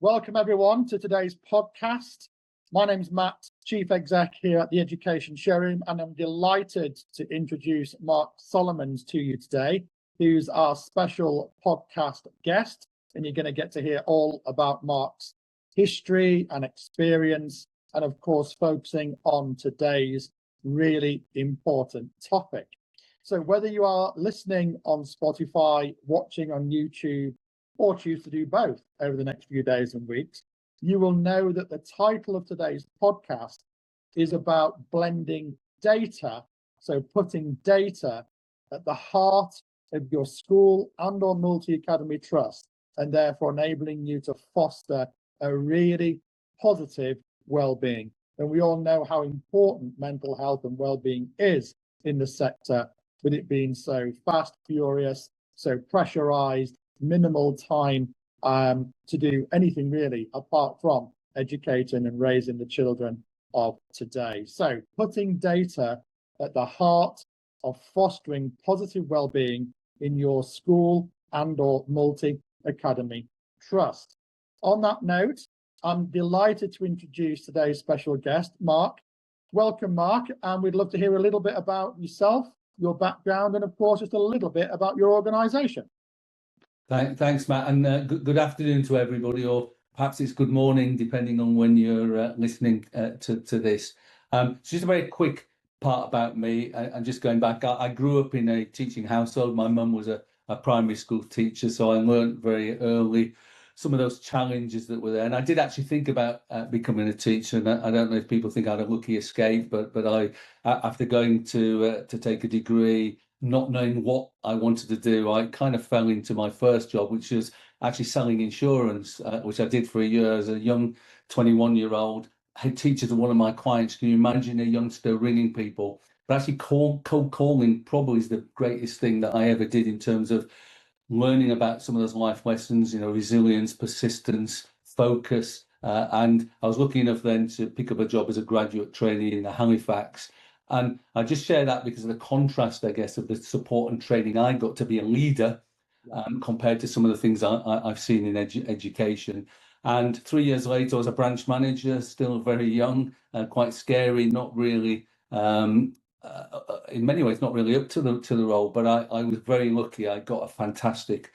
Welcome everyone to today's podcast. My name's Matt, Chief Exec here at the Education Showroom, and I'm delighted to introduce Mark Solomons to you today, who's our special podcast guest, and you're going to get to hear all about Mark's history and experience, and of course focusing on today's really important topic. So whether you are listening on Spotify, watching on YouTube, or choose to do both over the next few days and weeks, you will know that the title of today's podcast is about blending data, so putting data at the heart of your school and or multi-academy trust, and therefore enabling you to foster a really positive well-being. And we all know how important mental health and well-being is in the sector, with it being so fast, furious, so pressurized, minimal time to do anything really apart from educating and raising the children of today. So putting data at the heart of fostering positive well-being in your school and or multi-academy trust. On that note, I'm delighted to introduce today's special guest, Mark. Welcome, Mark, and we'd love to hear a little bit about yourself, your background, and of course just a little bit about your organisation. Thanks, Matt, and good afternoon to everybody, or perhaps it's good morning, depending on when you're listening to this. So just a very quick part about me, and just going back, I grew up in a teaching household. My mum was a primary school teacher, so I learned very early some of those challenges that were there. And I did actually think about becoming a teacher, and I don't know if people think I had a lucky escape, but I, after going to take a degree, not knowing what I wanted to do, I kind of fell into my first job, which was actually selling insurance, which I did for a year as a young 21-year-old head teacher to one of my clients. Can you imagine a youngster ringing people? But actually cold calling probably is the greatest thing that I ever did in terms of learning about some of those life lessons, resilience, persistence, focus. And I was lucky enough then to pick up a job as a graduate trainee in Halifax. And I just share that because of the contrast, I guess, of the support and training I got to be a leader compared to some of the things I've seen in education. And 3 years later, I was a branch manager, still very young, quite scary, not really, in many ways, not really up to the role. But I was very lucky. I got a fantastic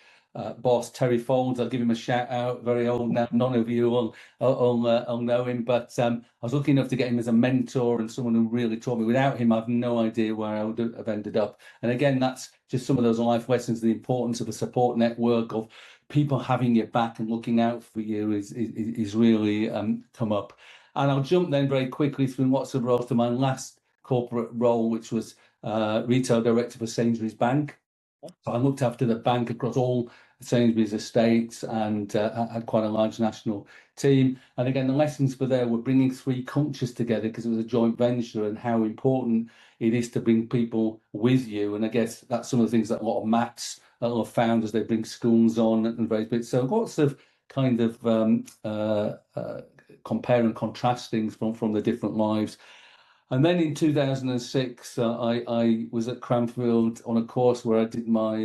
boss, Terry Folds. I'll give him a shout out. Very old now. None of you will know him, but I was lucky enough to get him as a mentor and someone who really taught me. Without him, I've no idea where I would have ended up. And again, that's just some of those life lessons. The importance of a support network, of people having your back and looking out for you is really come up. And I'll jump then very quickly through lots of roles to my last corporate role, which was retail director for Sainsbury's Bank. So I looked after the bank across all Sainsbury's estates and had quite a large national team. And again, the lessons for there were bringing three cultures together, because it was a joint venture, and how important it is to bring people with you. And I guess that's some of the things that a lot of Matts, a lot of founders, they bring schools on and various bits. So lots of kind of compare and contrast things from the different lives. And then in 2006, I was at Cranfield on a course where I did my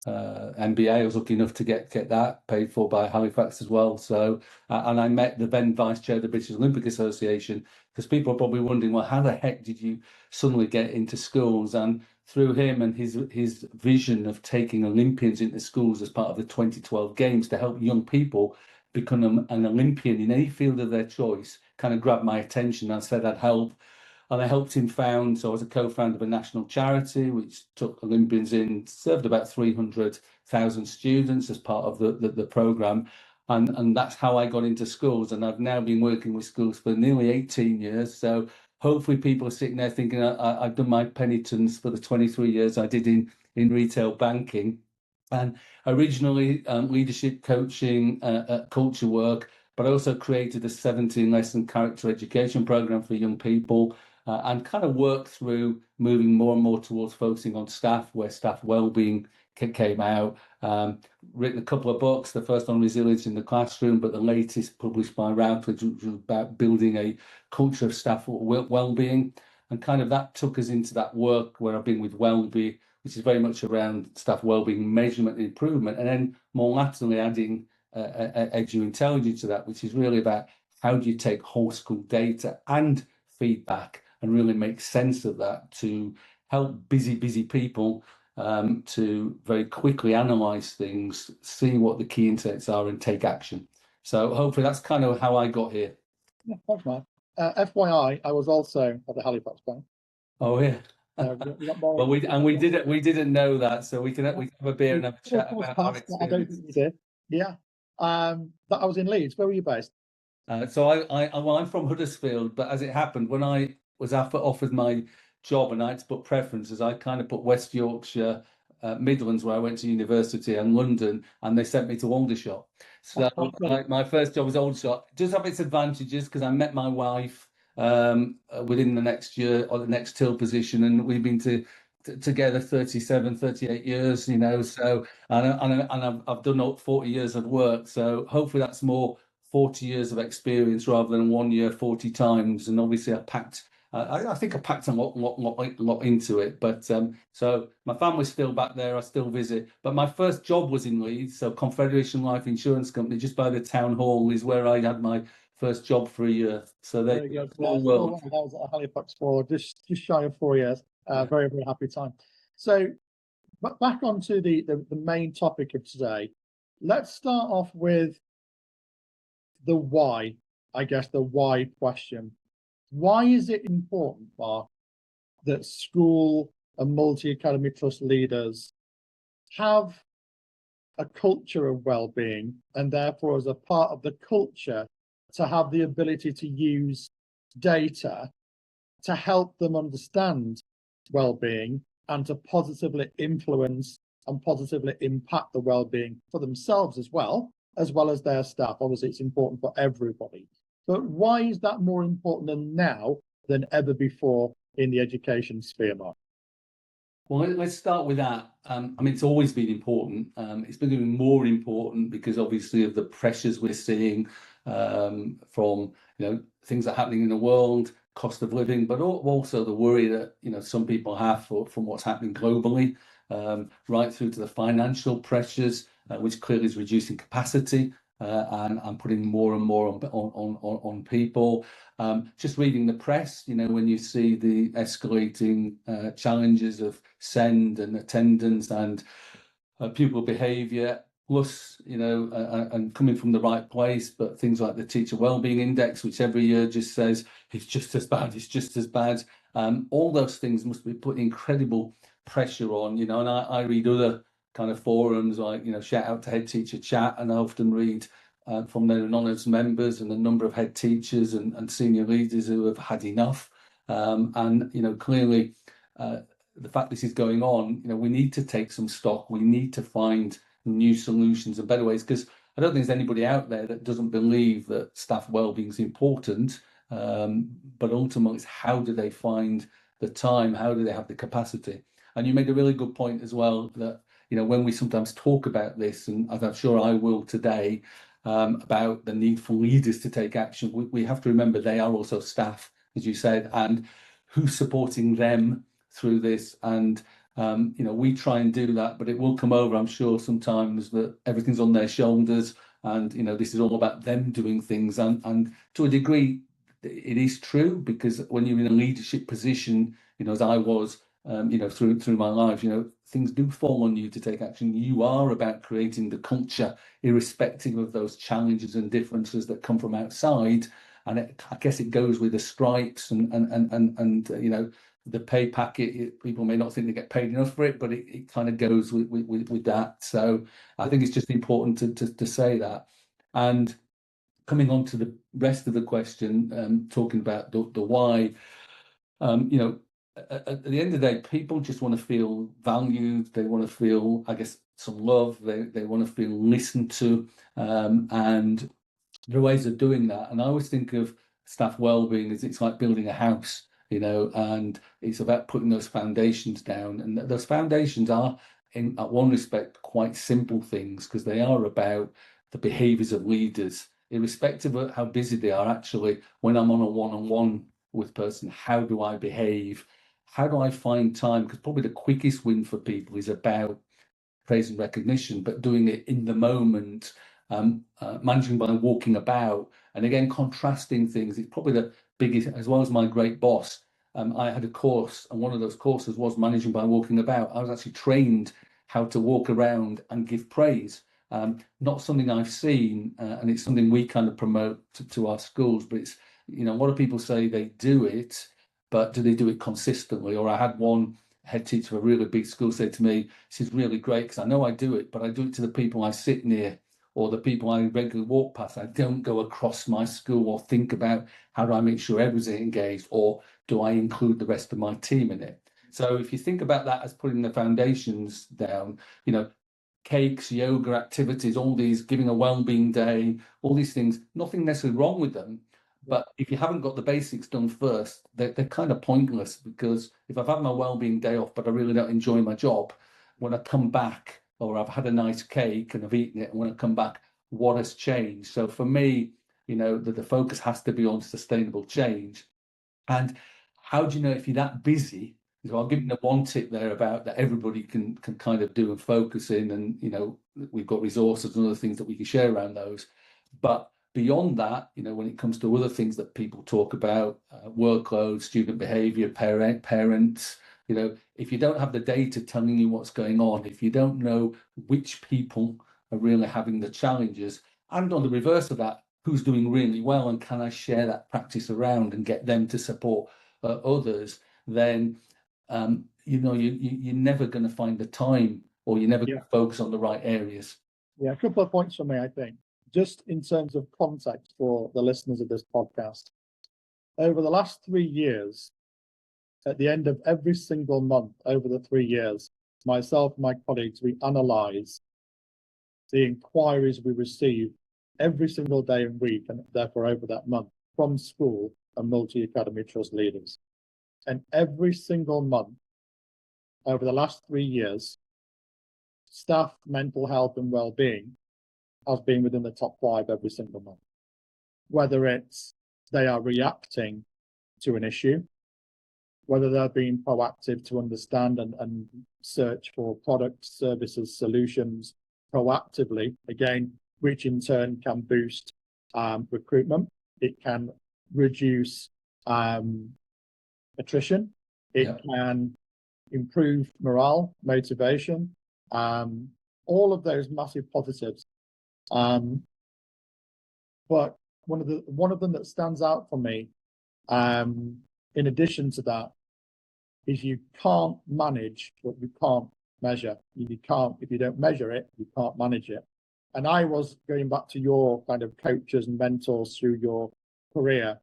MBA. I was lucky enough to get that paid for by Halifax as well. So, and I met the then vice chair of the British Olympic Association, because people are probably wondering, well, how the heck did you suddenly get into schools? And through him and his vision of taking Olympians into schools as part of the 2012 Games to help young people become an Olympian in any field of their choice, kind of grabbed my attention. I said I'd help. And I helped him found, so I was a co-founder of a national charity which took Olympians in, served about 300,000 students as part of the programme. And that's how I got into schools. And I've now been working with schools for nearly 18 years. So hopefully people are sitting there thinking I've done my penitence for the 23 years I did in retail banking. And originally leadership coaching, culture work, but I also created a 17-lesson character education program for young people, and kind of worked through moving more and more towards focusing on staff, where staff wellbeing came out. Written a couple of books, the first on resilience in the classroom, but the latest published by Routledge, which was about building a culture of staff wellbeing. And kind of that took us into that work where I've been with Welbee, which is very much around staff wellbeing measurement and improvement, and then more latterly adding edu intelligence to that, which is really about how do you take whole school data and feedback and really make sense of that to help busy people to very quickly analyze things, see what the key insights are, and take action. So hopefully that's kind of how I got here. Yeah, thanks, Mark. FYI, I was also at the Halifax Bank. Oh yeah. We got more. Well, we didn't know that, so we can have a beer and have a chat about our experience. I don't think we did. Yeah. That I was in Leeds. Where were you based? So I'm from Huddersfield, but as it happened, when I was offered my job and I had to put preferences, I kind of put West Yorkshire, Midlands, where I went to university, and London, and they sent me to Aldershot. So my first job was Aldershot. It does have its advantages because I met my wife within the next year or the next till position, and we've been together 37, 38 years, you know. So and I've done 40 years of work. So hopefully that's more 40 years of experience rather than 1 year 40 times. And obviously I think I packed a lot into it. But so my family's still back there. I still visit. But my first job was in Leeds, so Confederation Life Insurance Company, just by the town hall, is where I had my first job for a year. So they small world. I was at Halifax for just shy of 4 years. Very happy time. So, but back onto the main topic of today. Let's start off with the why. I guess the why question. Why is it important, Mark, that school and multi-academy trust leaders have a culture of well-being, and therefore as a part of the culture to have the ability to use data to help them understand well-being and to positively influence and positively impact the well-being for themselves as well as their staff? Obviously, it's important for everybody. But why is that more important now than ever before in the education sphere, Mark? Well, let's start with that. I mean, it's always been important. It's been even more important because obviously of the pressures we're seeing from things that are happening in the world, cost of living, but also the worry that some people have from what's happening globally, right through to the financial pressures, which clearly is reducing capacity. And putting more and more on people. Just reading the press, when you see the escalating challenges of SEND and attendance and pupil behaviour, plus, and coming from the right place, but things like the Teacher Wellbeing Index, which every year just says it's just as bad, it's just as bad. All those things must be putting incredible pressure on, and I read other kind of forums like, shout out to Head Teacher Chat, and I often read from their anonymous members and a number of head teachers and senior leaders who have had enough. And clearly the fact this is going on, we need to take some stock. We need to find new solutions and better ways, because I don't think there's anybody out there that doesn't believe that staff wellbeing is important. But ultimately, it's how do they find the time? How do they have the capacity? And you made a really good point as well that, when we sometimes talk about this, and as I'm sure I will today, about the need for leaders to take action, we have to remember they are also staff, as you said, and who's supporting them through this. And, we try and do that, but it will come over, I'm sure, sometimes that everything's on their shoulders and, this is all about them doing things. And to a degree, it is true, because when you're in a leadership position, as I was, through my life, things do fall on you to take action. You are about creating the culture, irrespective of those challenges and differences that come from outside. And I guess it goes with the stripes and the pay packet. People may not think they get paid enough for it, but it kind of goes with that. So I think it's just important to say that. And coming on to the rest of the question, talking about the why, at the end of the day, people just want to feel valued. They want to feel, I guess, some love. They want to feel listened to, and there are ways of doing that. And I always think of staff wellbeing as it's like building a house, and it's about putting those foundations down. And those foundations are, in at one respect, quite simple things, because they are about the behaviours of leaders, irrespective of how busy they are. Actually, when I'm on a one-on-one with a person, how do I behave? How do I find time? Because probably the quickest win for people is about praise and recognition, but doing it in the moment, managing by walking about, and again, contrasting things. It's probably the biggest, as well as my great boss. I had a course, and one of those courses was managing by walking about. I was actually trained how to walk around and give praise. Not something I've seen, and it's something we kind of promote to our schools, but it's, a lot of people say they do it, but do they do it consistently? Or I had one head teacher of a really big school say to me, "This is really great because I know I do it, but I do it to the people I sit near or the people I regularly walk past. I don't go across my school or think about how do I make sure everyone's engaged, or do I include the rest of my team in it?" So if you think about that as putting the foundations down, cakes, yoga activities, all these, giving a well-being day, all these things, nothing necessarily wrong with them. But if you haven't got the basics done first, they're kind of pointless, because if I've had my well-being day off, but I really don't enjoy my job, when I come back, or I've had a nice cake and I've eaten it, and when I come back, what has changed? So for me, the focus has to be on sustainable change. And how do you know if you're that busy? So I'll give you the one tip there about that everybody can kind of do and focus in, and we've got resources and other things that we can share around those. But beyond that, when it comes to other things that people talk about, workload, student behaviour, parents, if you don't have the data telling you what's going on, if you don't know which people are really having the challenges, and on the reverse of that, who's doing really well, and can I share that practice around and get them to support others, then you're never going to find the time, or you're never going to focus on the right areas. Yeah, a couple of points for me, I think. Just in terms of context for the listeners of this podcast, over the last 3 years, at the end of every single month over the 3 years, myself and my colleagues, we analyse the inquiries we receive every single day and week, and therefore over that month, from school and multi-academy trust leaders. And every single month over the last 3 years, staff mental health and well-being has been within the top 5 every single month. Whether it's they are reacting to an issue, whether they're being proactive to understand and search for products, services, solutions proactively, again, which in turn can boost recruitment. It can reduce attrition. It can improve morale, motivation, all of those massive positives. But one of them that stands out for me, in addition to that, is you can't manage what you can't measure. You can't, if you don't measure it, you can't manage it. And I was going back to your kind of coaches and mentors through your career.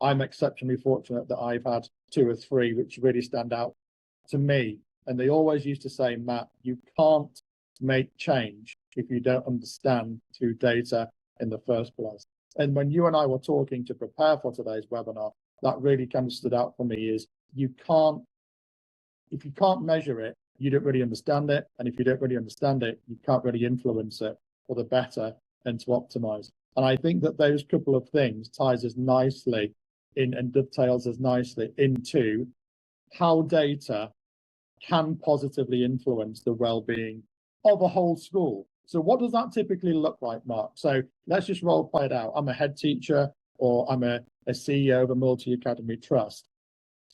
I'm exceptionally fortunate that I've had 2 or 3 which really stand out to me. And they always used to say, "Matt, you can't make change if you don't understand through data in the first place." And when you and I were talking to prepare for today's webinar, that really kind of stood out for me, is if you can't measure it, you don't really understand it. And if you don't really understand it, you can't really influence it for the better and to optimize. And I think that those couple of things ties us nicely in and dovetails us nicely into how data can positively influence the well-being of a whole school. So what does that typically look like, Mark? So let's just role play it out. I'm a head teacher, or I'm a CEO of a multi-academy trust.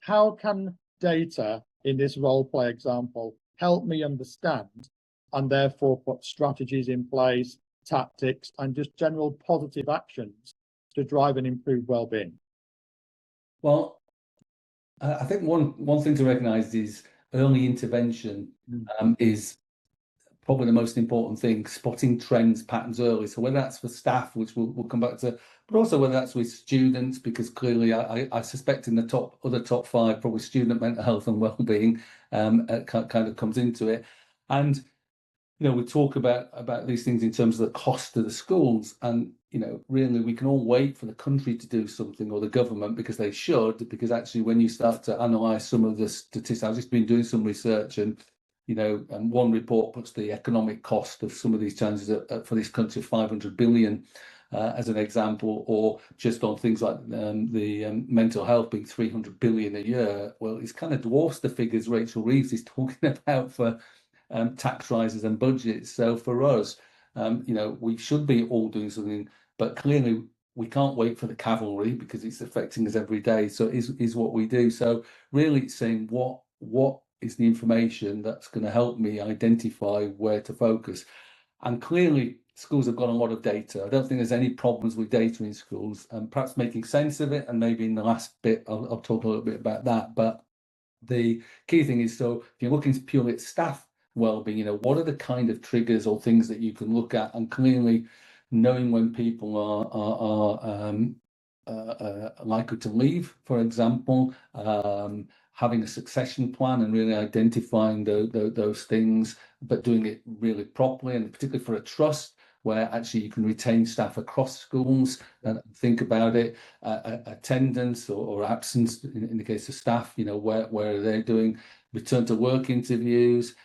How can data in this role play example help me understand, and therefore put strategies in place, tactics, and just general positive actions to drive and improve well-being? Well, I think one thing to recognise is early intervention is probably the most important thing, spotting trends, patterns early. So whether that's for staff, which we'll come back to, but also whether that's with students, because clearly I suspect in the other top 5, probably student mental health and well-being kind of comes into it. And we talk about these things in terms of the cost to the schools, and really we can all wait for the country to do something, or the government, because they should, because actually when you start to analyse some of the statistics, I've just been doing some research, and and one report puts the economic cost of some of these challenges for this country 500 billion as an example, or just on things like the mental health being 300 billion a year. Well, it's kind of dwarfs the figures Rachel Reeves is talking about for tax rises and budgets. So for us, We should be all doing something, but clearly we can't wait for the cavalry because it's affecting us every day. So it is what we do. So really it's saying what is the information that's going to help me identify where to focus. And clearly schools have got a lot of data. I don't think there's any problems with data in schools, and perhaps making sense of it. And maybe in the last bit, I'll talk a little bit about that. But the key thing is, so if you're looking purely at staff well-being, what are the kind of triggers or things that you can look at, and clearly knowing when people are likely to leave, for example, having a succession plan and really identifying those things, but doing it really properly, and particularly for a trust where actually you can retain staff across schools and think about it, attendance or absence in the case of staff, where are they doing, return to work interviews.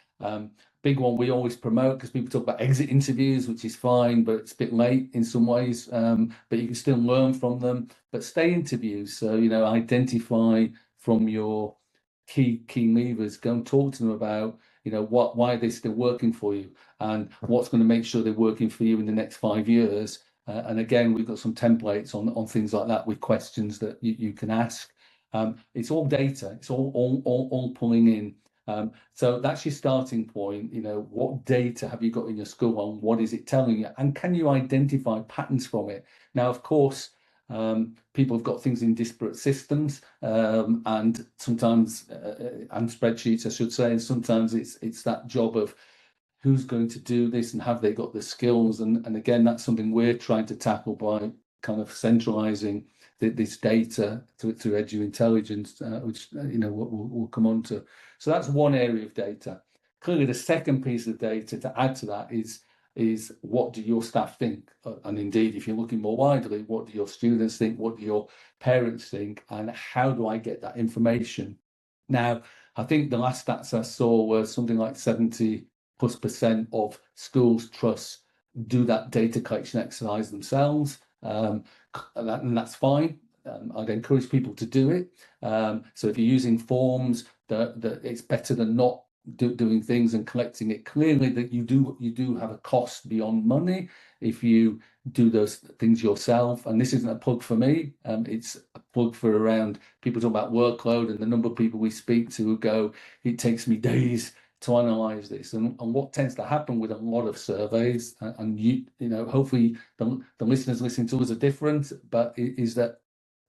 Big one we always promote, because people talk about exit interviews, which is fine, but it's a bit late in some ways, but you can still learn from them. But stay interviews, so identify from your key levers, go and talk to them about why are they still working for you, and what's going to make sure they're working for you in the next 5 years. And again, we've got some templates on things like that with questions that you can ask. It's all data, it's all pulling in. So that's your starting point. What data have you got in your school on? What is it telling you? And can you identify patterns from it? Now, of course, people have got things in disparate systems, and sometimes and spreadsheets, I should say, and sometimes it's that job of who's going to do this and have they got the skills, and again, that's something we're trying to tackle by kind of centralizing this data through Edu Intelligence, which we'll come on to. So that's one area of data. Clearly, the second piece of data to add to that is what do your staff think? And indeed, if you're looking more widely, what do your students think? What do your parents think? And how do I get that information? Now, I think the last stats I saw were something like 70+% of schools, trusts do that data collection exercise themselves. And that's fine. I'd encourage people to do it. So if you're using forms, that it's better than not doing things and collecting it. Clearly that you do have a cost beyond money if you do those things yourself. And this isn't a plug for me, it's a plug for around people talk about workload, and the number of people we speak to who go, it takes me days to analyze this. And what tends to happen with a lot of surveys, and hopefully the listeners listening to us are different, but is that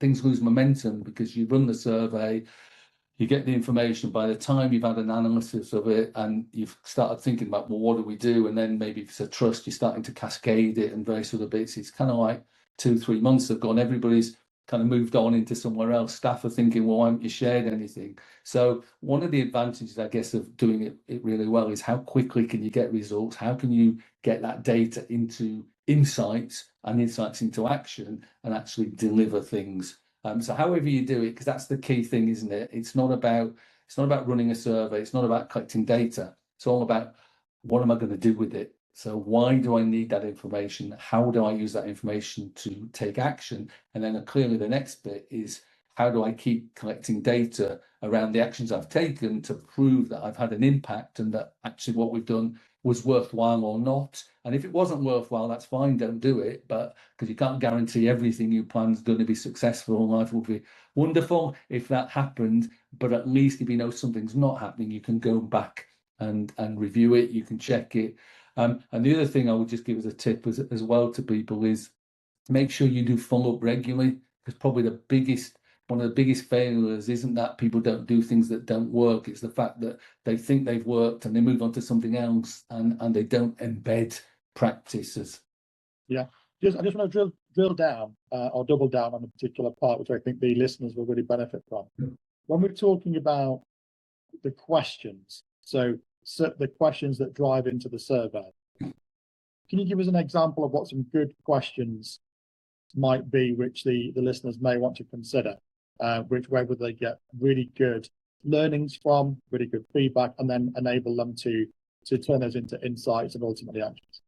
things lose momentum because you run the survey, you get the information, by the time you've had an analysis of it and you've started thinking about, well, what do we do? And then maybe if it's a trust, you're starting to cascade it and various other bits. It's kind of like 2-3 months have gone, everybody's kind of moved on into somewhere else. Staff are thinking, well, why haven't you shared anything? So one of the advantages, I guess, of doing it really well is how quickly can you get results? How can you get that data into insights and insights into action and actually deliver things? So however you do it, because that's the key thing, isn't it? It's not about running a survey. It's not about collecting data. It's all about what am I going to do with it? So why do I need that information? How do I use that information to take action? And then clearly the next bit is, how do I keep collecting data around the actions I've taken to prove that I've had an impact and that actually what we've done was worthwhile or not? And if it wasn't worthwhile, that's fine, don't do it. But because you can't guarantee everything you plan is going to be successful, life will be wonderful if that happened. But at least if you know something's not happening, you can go back and review it, you can check it. And the other thing I would just give as a tip as well to people is make sure you do follow up regularly, because probably one of the biggest failures isn't that people don't do things that don't work. It's the fact that they think they've worked and they move on to something else and they don't embed practices. Yeah, I just want to drill down or double down on a particular part, which I think the listeners will really benefit from. Yeah. When we're talking about the questions, so the questions that drive into the survey, can you give us an example of what some good questions might be, which the listeners may want to consider, where would they get really good learnings from, really good feedback, and then enable them to turn those into insights and ultimately actions?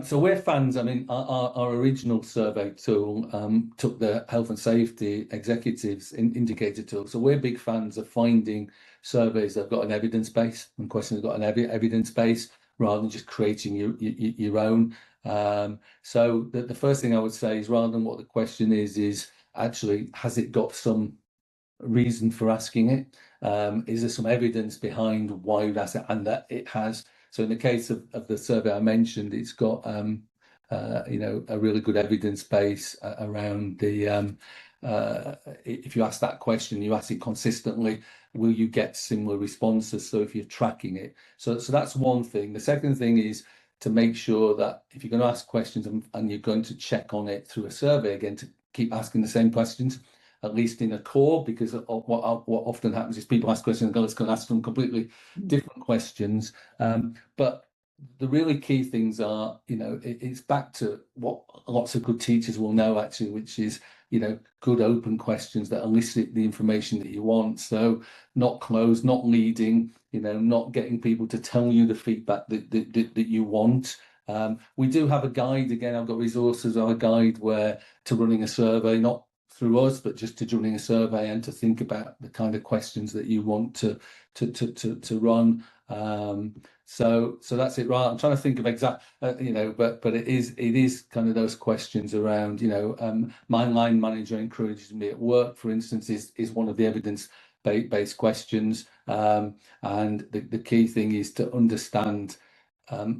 So we're fans. I mean, our original survey tool took the health and safety executives indicator tool. So we're big fans of finding surveys that have got an evidence base and questions that have got an evidence base. rather than just creating your own. So the first thing I would say is, rather than what the question is actually, has it got some reason for asking it? Is there some evidence behind why you'd ask it? And that it has. So in the case of the survey I mentioned, it's got a really good evidence base around the if you ask that question, you ask it consistently, will you get similar responses? So if you're tracking it, so that's one thing. The second thing is to make sure that if you're going to ask questions and you're going to check on it through a survey again, to keep asking the same questions, at least in a core, because what often happens is people ask questions and go, let's go and ask them completely different questions. But the really key things are, it's back to what lots of good teachers will know actually, which is, good open questions that elicit the information that you want. So not closed, not leading, not getting people to tell you the feedback that you want. We do have a guide. Again, I've got resources on a guide where to running a survey, not through us, but just to running a survey and to think about the kind of questions that you want to run. So that's it, right? I'm trying to think of exact, but it is kind of those questions around, my line manager encourages me at work, for instance, is one of the evidence-based questions. And the key thing is to understand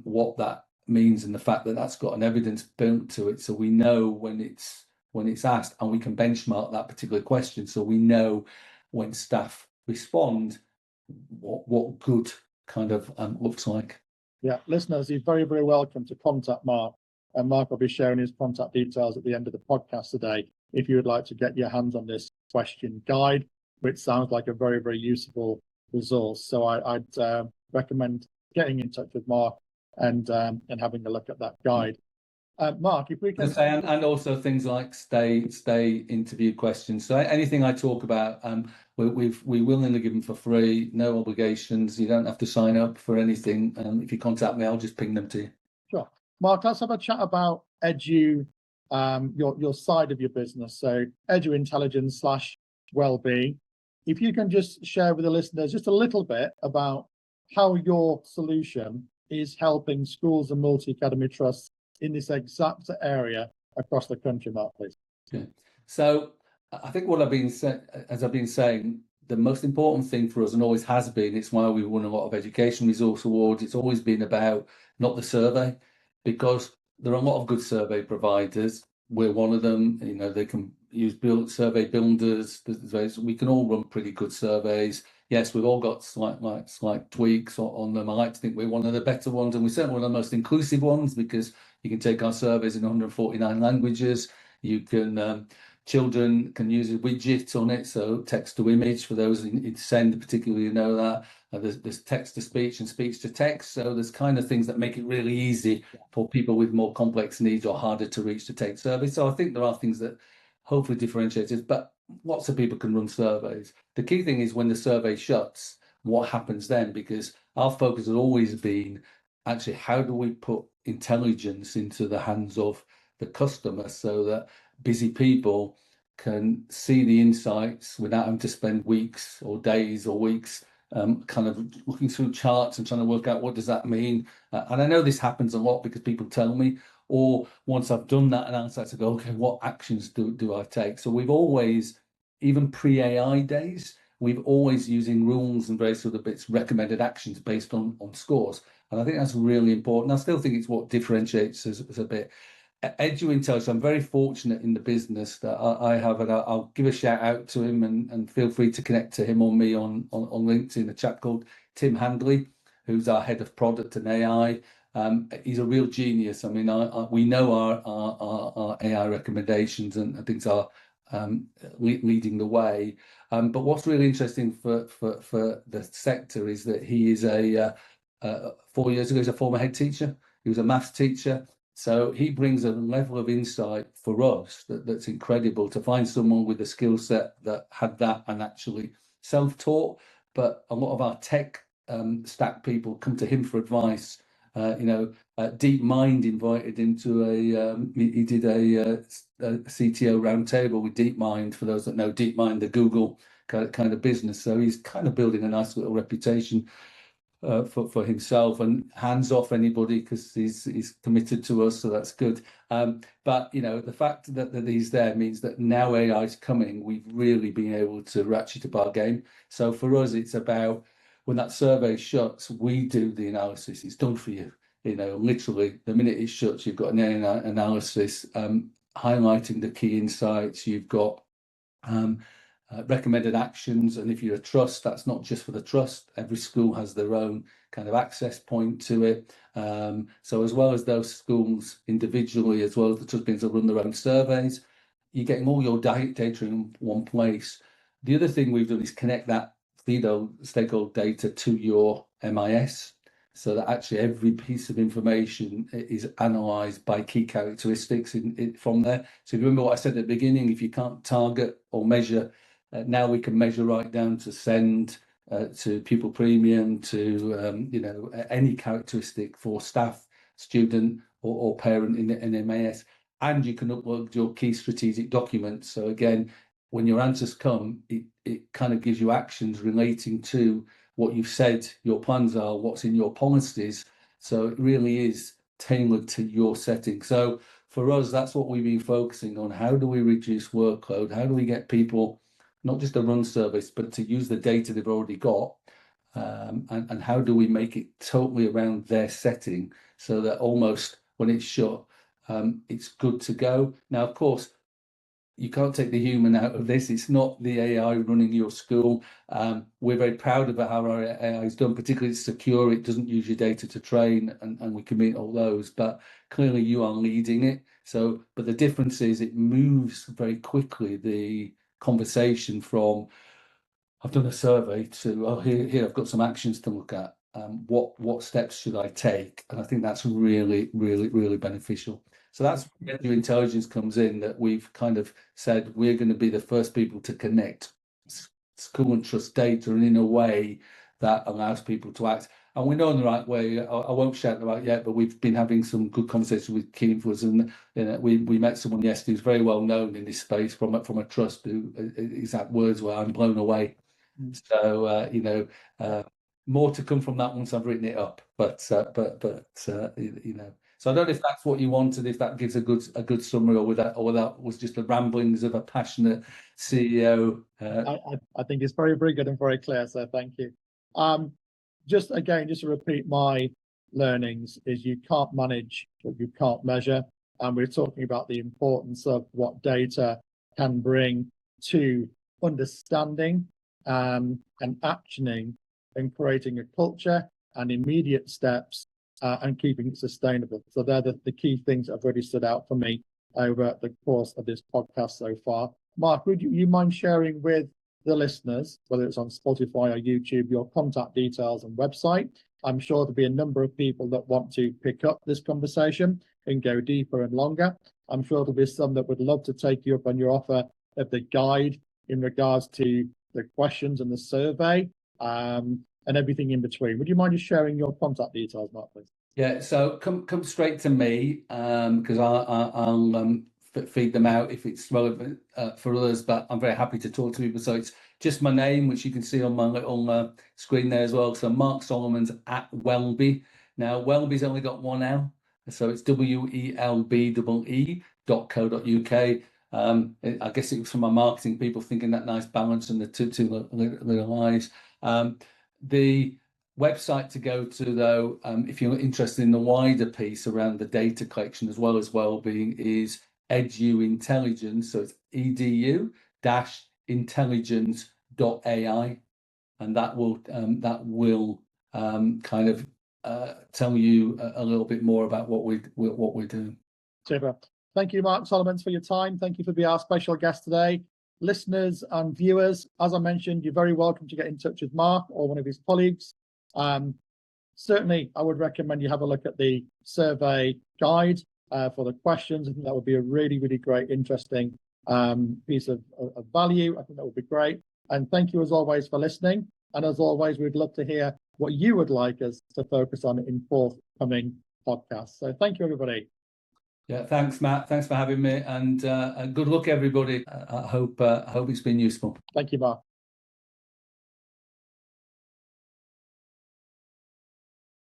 what that means, and the fact that that's got an evidence built to it, so we know when it's asked, and we can benchmark that particular question, so we know when staff respond what good kind of looks like. Yeah, listeners, you're very, very welcome to contact Mark, and Mark will be sharing his contact details at the end of the podcast today if you would like to get your hands on this question guide, which sounds like a very, very useful resource. So I'd recommend getting in touch with Mark and having a look at that guide. Mark, if we can say, and also things like stay interview questions. So anything I talk about, we willingly give them for free, no obligations. You don't have to sign up for anything. If you contact me, I'll just ping them to you. Sure. Mark, let's have a chat about Edu, your side of your business. So Edu Intelligence / Wellbeing. If you can just share with the listeners just a little bit about how your solution is helping schools and multi-academy trusts in this exact area across the country, Mark, please. Yeah. So I think what I've been saying, the most important thing for us, and always has been, it's why we won a lot of education resource awards, it's always been about not the survey, because there are a lot of good survey providers. We're one of them. They can use survey builders. We can all run pretty good surveys. Yes, we've all got slight tweaks on them. I like to think we're one of the better ones, and we're certainly one of the most inclusive ones, because you can take our surveys in 149 languages. You can children can use a widget on it, so text to image for those in SEND particularly, that. There's text to speech and speech to text, so there's kind of things that make it really easy for people with more complex needs or harder to reach to take surveys. So I think there are things that hopefully differentiate us, but lots of people can run surveys. The key thing is when the survey shuts, what happens then? Because our focus has always been actually, how do we put intelligence into the hands of the customer so that busy people can see the insights without having to spend weeks or days or weeks kind of looking through charts and trying to work out what does that mean. And I know this happens a lot because people tell me, or once I've done that analysis, I go, okay, what actions do I take? So we've always, even pre-AI days, we've always using rules and various other bits, recommended actions based on scores. And I think that's really important. I still think it's what differentiates us a bit. Edu Intelligence, I'm very fortunate in the business that I have, and I'll give a shout out to him, and feel free to connect to him or me on LinkedIn, a chap called Tim Handley, who's our head of product and AI. He's a real genius. I mean, we know our AI recommendations and things are leading the way. But what's really interesting for the sector is that he is 4 years ago, he's a former head teacher. He was a maths teacher. So he brings a level of insight for us that's incredible, to find someone with a skill set that had that and actually self-taught. But a lot of our tech stack people come to him for advice. DeepMind invited him to he did a CTO roundtable with DeepMind, for those that know DeepMind, the Google kind of business. So he's kind of building a nice little reputation. for himself, and hands off anybody because he's committed to us, so that's good. But the fact that he's there means that now AI is coming, we've really been able to ratchet up our game. So for us, it's about when that survey shuts, we do the analysis. It's done for you. Literally the minute it shuts, you've got an analysis highlighting the key insights. You've got recommended actions, and if you're a trust, that's not just for the trust. Every school has their own kind of access point to it. So as well as those schools individually, as well as the trust beings that run their own surveys, you're getting all your data in one place. The other thing we've done is connect that stakeholder data to your MIS, so that actually every piece of information is analysed by key characteristics from there. So if you remember what I said at the beginning, if you can't target or measure, now we can measure right down to send, to pupil premium, to any characteristic for staff, student, or parent in MAS, and you can upload your key strategic documents. So again, when your answers come, it kind of gives you actions relating to what you've said your plans are, what's in your policies. So it really is tailored to your setting. So for us, that's what we've been focusing on. How do we reduce workload? How do we get people not just to run service, but to use the data they've already got? And how do we make it totally around their setting so that almost when it's shut, it's good to go? Now, of course, you can't take the human out of this. It's not the AI running your school. We're very proud about how our AI is done, particularly it's secure. It doesn't use your data to train, and we can meet all those. But clearly you are leading it. So, but the difference is it moves very quickly, the conversation from, I've done a survey, to, oh, here I've got some actions to look at. What steps should I take? And I think that's really, really, really beneficial. So that's where new intelligence comes in, that we've kind of said we're going to be the first people to connect school and trust data, and in a way that allows people to act. And we know in the right way. I won't shout them out yet, but we've been having some good conversations with key influencers, and we met someone yesterday who's very well known in this space from a trust, who exact words were, "I'm blown away." So more to come from that once I've written it up. But so I don't know if that's what you wanted, if that gives a good summary, or that was just the ramblings of a passionate CEO. I think it's very, very good and very clear. So thank you. Just to repeat my learnings, is you can't manage what you can't measure, and we're talking about the importance of what data can bring to understanding and actioning and creating a culture and immediate steps and keeping it sustainable. So they're the key things that have really stood out for me over the course of this podcast so far. Mark, would you mind sharing with the listeners, whether it's on Spotify or YouTube, your contact details and website? I'm sure there'll be a number of people that want to pick up this conversation and go deeper and longer. I'm sure there'll be some that would love to take you up on your offer of the guide in regards to the questions and the survey, and everything in between. Would you mind just sharing your contact details, Mark, please? Yeah, so come straight to me, because I'll feed them out if it's relevant for others, but I'm very happy to talk to people. So it's just my name, which you can see on my little screen there as well. So Mark Solomons at Welbee. Now, Welbee's only got one L, so it's WELBEE.co.uk. I guess it was from my marketing people thinking that nice balance and the two little eyes. The website to go to, though, if you're interested in the wider piece around the data collection as well as wellbeing, is Edu Intelligence. So it's edu-intelligence.ai, and that will kind of tell you a little bit more about what we're doing. Super. Thank you, Mark Solomons, for your time. Thank you for being our special guest today. Listeners and viewers, as I mentioned, you're very welcome to get in touch with Mark or one of his colleagues. Certainly, I would recommend you have a look at the survey guide for the questions. I think that would be a really, really great, interesting piece of value. I think that would be great. And thank you, as always, for listening. And as always, we'd love to hear what you would like us to focus on in forthcoming podcasts. So thank you, everybody. Yeah, thanks, Matt. Thanks for having me, and good luck, everybody. I hope it's been useful. Thank you, Mark.